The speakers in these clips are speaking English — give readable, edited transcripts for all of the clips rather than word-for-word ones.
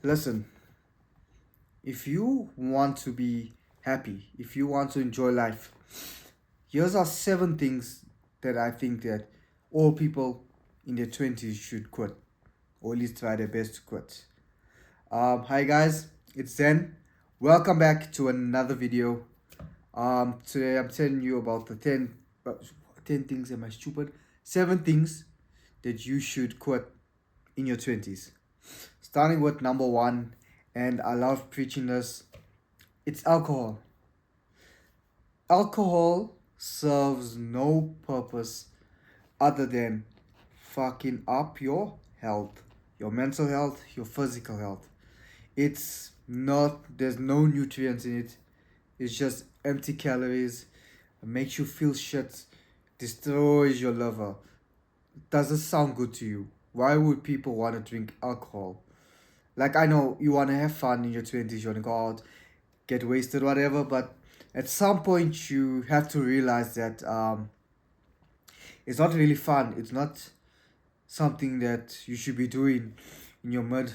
Listen, if you want to be happy, if you want to enjoy life, here's are seven things that I think that all people in their 20s should quit, or at least try their best to quit. Hi guys, it's Zen. Welcome back to another video. Today I'm telling you about the 10 things. Am I stupid? 7 things that you should quit in your 20s. Starting with number one, and I love preaching this. It's alcohol. Alcohol serves no purpose other than fucking up your health, your mental health, your physical health. It's not, there's no nutrients in it. It's just empty calories. It makes you feel shit, destroys your liver. Doesn't sound good to you. Why would people want to drink alcohol? Like, I know you want to have fun in your 20s, you want to go out, get wasted, whatever, but at some point you have to realize that it's not really fun. It's not something that you should be doing in your mid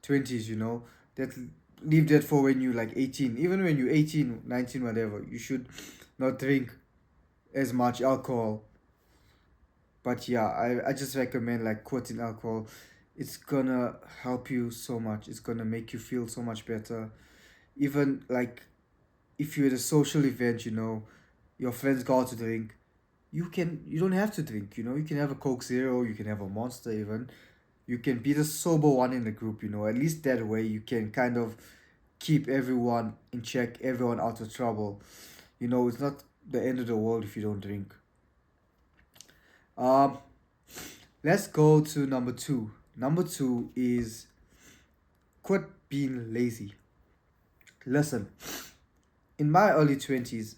20s, that leave that for when you like 18. Even when you're 18, 19, whatever, you should not drink as much alcohol. But yeah, I just recommend like quitting alcohol. It's gonna help you so much. It's gonna make you feel so much better. Even like if you're at a social event, your friends go out to drink, you don't have to drink, you can have a Coke Zero, you can have a Monster even. You can be the sober one in the group, at least that way you can kind of keep everyone in check, everyone out of trouble. It's not the end of the world if you don't drink. Um, let's go to number two. Number two is quit being lazy. Listen, in my early 20s,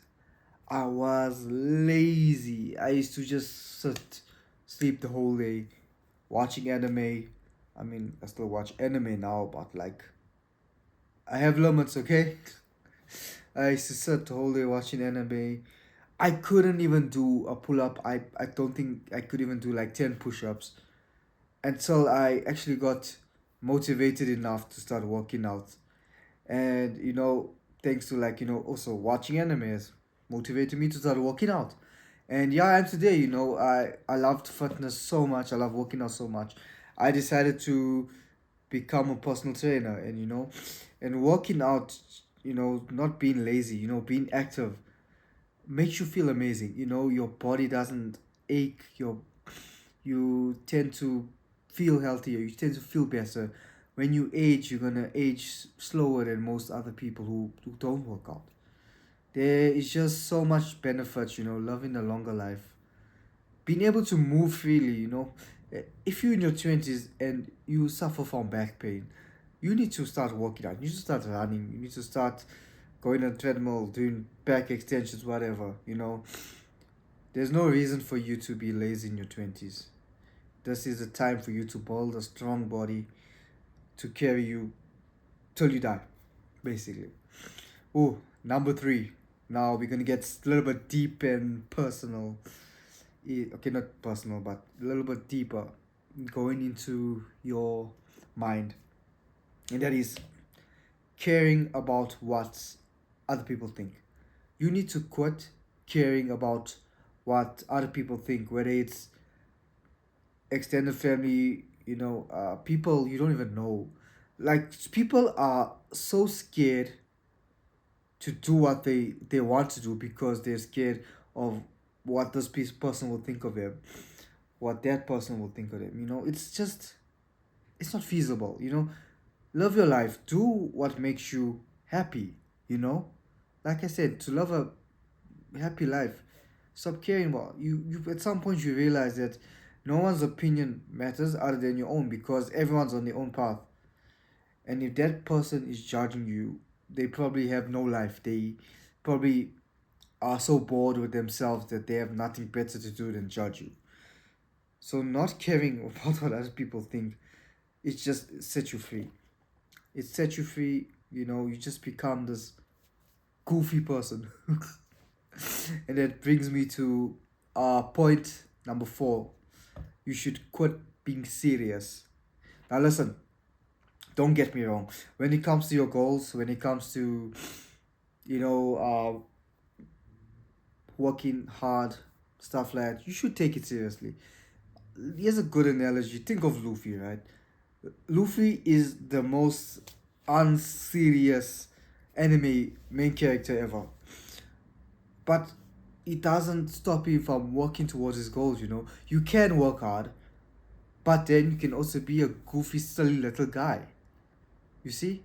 I was lazy. I used to just sit, sleep the whole day, watching anime. I mean, I still watch anime now, but like, I have limits, okay? I used to sit the whole day watching anime. I couldn't even do a pull up. I don't think I could even do like 10 push ups until I actually got motivated enough to start working out. And, thanks to like, also watching animes motivated me to start working out. And yeah, I am today, I loved fitness so much. I love working out so much. I decided to become a personal trainer, and and working out, not being lazy, being active makes you feel amazing. Your body doesn't ache, you tend to feel healthier, you tend to feel better. When you age, you're gonna age slower than most other people who don't work out. There is just so much benefits, living a longer life, being able to move freely. If you're in your 20s and you suffer from back pain, you need to start working out. You need to start running. You need to start going on a treadmill, doing back extensions, whatever. There's no reason for you to be lazy in your 20s. This is a time for you to build a strong body to carry you till you die, basically. Oh, number three. Now we're gonna get a little bit deep and personal. Okay, not personal, but a little bit deeper, going into your mind, and that is caring about what other people think. You need to quit caring about what other people think, whether it's extended family, people you don't even know. Like, people are so scared to do what they want to do because they're scared of what this person will think of them, what that person will think of them. It's not feasible. Love your life, do what makes you happy. you know like I said, to love a happy life, stop caring about you. At some point you realize that no one's opinion matters other than your own, because everyone's on their own path. And if that person is judging you, they probably have no life. They probably are so bored with themselves that they have nothing better to do than judge you. So not caring about what other people think, it just sets you free. It sets you free. You just become this goofy person. And that brings me to point number four. You should quit being serious. Now listen, Don't get me wrong. When it comes to your goals, when it comes to, you know, working hard, stuff like that, you should take it seriously. Here's a good analogy. Think of Luffy, right? Luffy is the most unserious anime main character ever. But it doesn't stop him from working towards his goals, you know. You can work hard, but then you can also be a goofy, silly little guy. You see?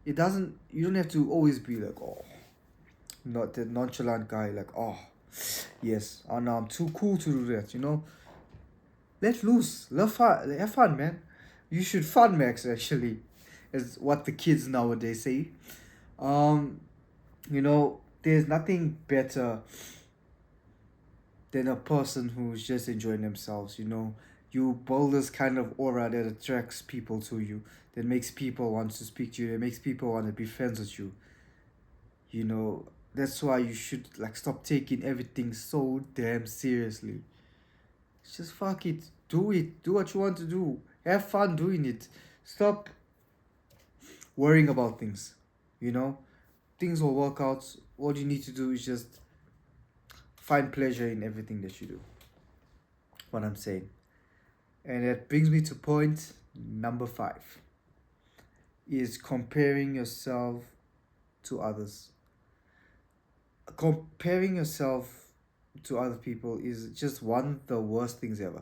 It doesn't, you don't have to always be like, oh, not the nonchalant guy, like, oh, yes, oh no, I'm too cool to do that, you know? Let loose, love fun, have fun, man. You should fun max, actually, is what the kids nowadays say. Um, there's nothing better than a person who's just enjoying themselves, you know. You build this kind of aura that attracts people to you, that makes people want to speak to you, that makes people want to be friends with you. You know, that's why you should like stop taking everything so damn seriously. Just fuck it. Do it. Do what you want to do. Have fun doing it. Stop worrying about things. You know? Things will work out. All you need to do is just find pleasure in everything that you do. What I'm saying. And that brings me to point number 5 is comparing yourself to others. Comparing yourself to other people is just one of the worst things ever.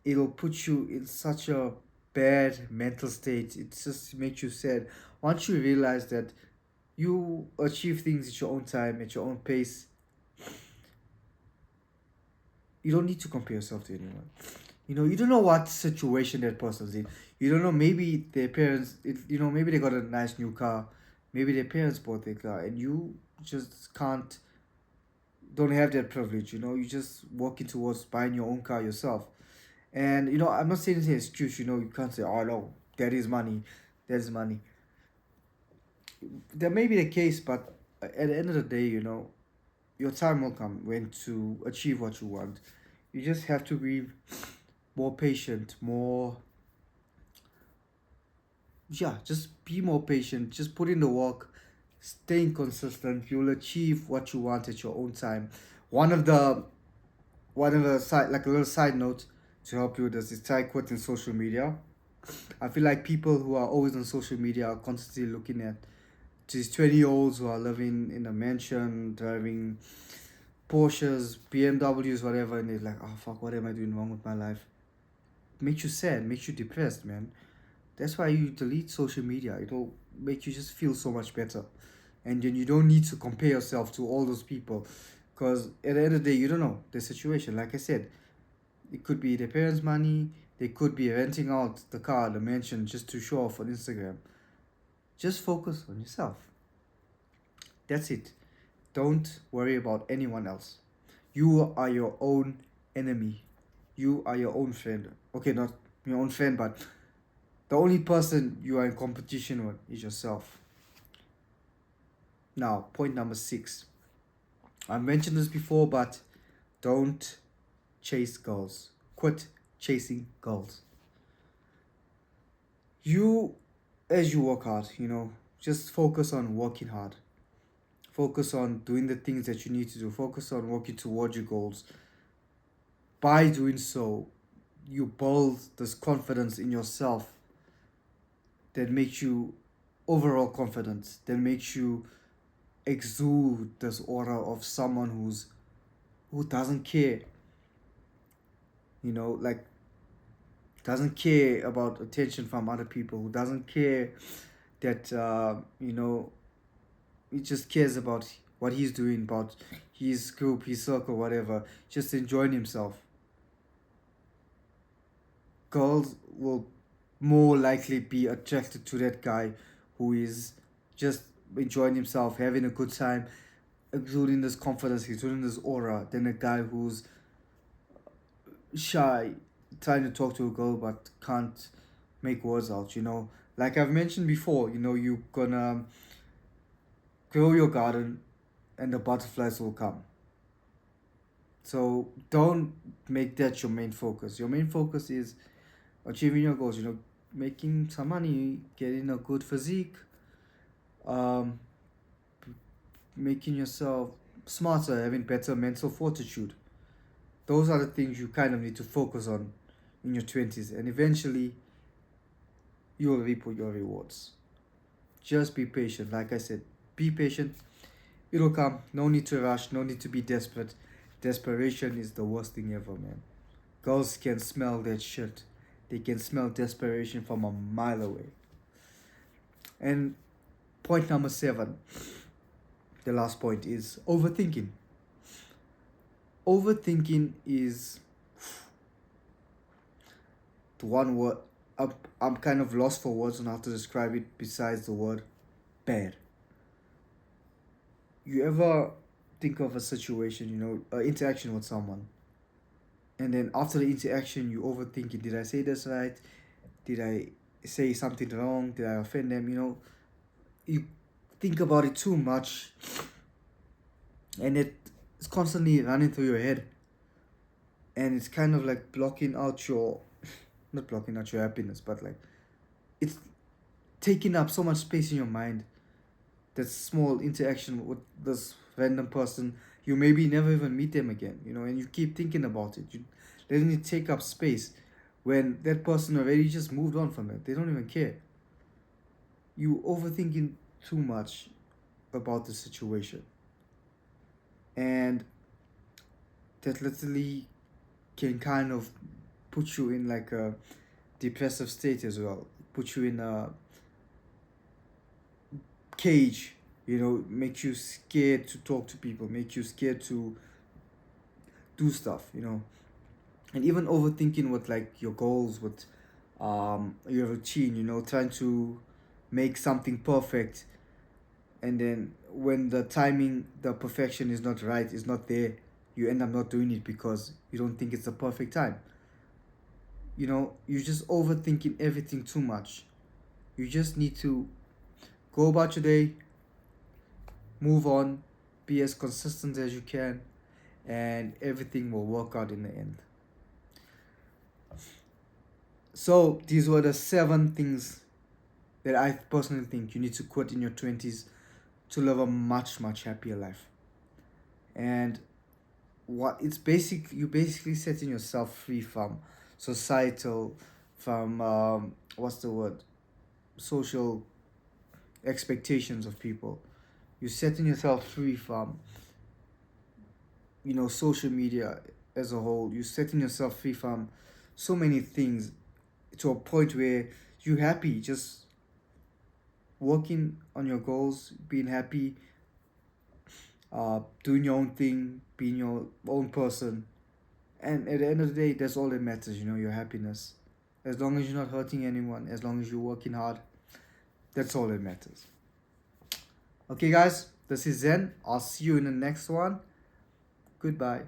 It'll put you in such a bad mental state. It just makes you sad. Once you realize that you achieve things at your own time, at your own pace, you don't need to compare yourself to anyone. You know, you don't know what situation that person's in. You don't know, maybe their parents, maybe they got a nice new car. Maybe their parents bought their car and you just don't have that privilege, you know. You just walking towards buying your own car yourself. And, I'm not saying it's an excuse, you can't say, oh no, that is money, that is money. That may be the case, but at the end of the day, your time will come when to achieve what you want. You just have to be more patient, yeah, just be more patient, just put in the work, staying consistent. You'll achieve what you want at your own time. One of the side, like a little side note to help you with this, is try quitting social media. I feel like people who are always on social media are constantly looking at these 20-year-olds who are living in a mansion, driving Porsches, BMWs, whatever, and they're like, oh fuck, what am I doing wrong with my life? Makes you sad, makes you depressed, man. That's why you delete social media. It'll make you just feel so much better. And then you don't need to compare yourself to all those people. Because at the end of the day, you don't know the situation. Like I said, it could be their parents' money, they could be renting out the car, the mansion, just to show off on Instagram. Just focus on yourself. That's it. Don't worry about anyone else. You are your own enemy. You are your own friend. Okay, not your own friend, but the only person you are in competition with is yourself. Now, point number 6. I mentioned this before, but don't chase goals. Quit chasing goals. You, as you work hard, just focus on working hard. Focus on doing the things that you need to do. Focus on working towards your goals. By doing so, you build this confidence in yourself that makes you overall confident, that makes you exude this aura of someone who doesn't care, like doesn't care about attention from other people, who doesn't care that he just cares about what he's doing, about his group, his circle, whatever, just enjoying himself. Girls will more likely be attracted to that guy who is just enjoying himself, having a good time, exuding this confidence, exuding this aura, than a guy who's shy, trying to talk to a girl but can't make words out. Like I've mentioned before, you're gonna grow your garden and the butterflies will come. So don't make that your main focus. Your main focus is achieving your goals. making some money, getting a good physique, um, making yourself smarter, having better mental fortitude. Those are the things you kind of need to focus on in your 20s, and eventually you will reap your rewards. Just be patient. Like I said, be patient. It'll come. No need to rush. No need to be desperate. Desperation is the worst thing ever, man. Girls can smell that shit. They can smell desperation from a mile away. And point number 7, the last point, is overthinking. Overthinking is the one word. I'm kind of lost for words on how to describe it besides the word bad. You ever think of a situation, an interaction with someone, and then after the interaction, you overthink it. Did I say this right? Did I say something wrong? Did I offend them? You think about it too much, and it's constantly running through your head, and it's kind of like blocking out your, not blocking out your happiness, but like it's taking up so much space in your mind. That small interaction with this random person, you maybe never even meet them again, and you keep thinking about it. You letting it take up space when that person already just moved on from it. They don't even care. You overthinking too much about the situation, and that literally can kind of put you in like a depressive state as well. Put you in a cage, make you scared to talk to people, make you scared to do stuff. And even overthinking with like your goals, with your routine, trying to make something perfect, and then when the timing, the perfection is not right, is not there, you end up not doing it because you don't think it's the perfect time. You're just overthinking everything too much. You just need to go about your day, move on, be as consistent as you can, and everything will work out in the end. So, these were the 7 things that I personally think you need to quit in your 20s to live a much, much happier life. And you basically setting yourself free from societal, from, what's the word? Social expectations of people. You're setting yourself free from, social media as a whole. You're setting yourself free from so many things to a point where you're happy just working on your goals, being happy, doing your own thing, being your own person. And at the end of the day, that's all that matters, your happiness. As long as you're not hurting anyone, as long as you're working hard, that's all that matters. Okay, guys, this is Zen. I'll see you in the next one. Goodbye.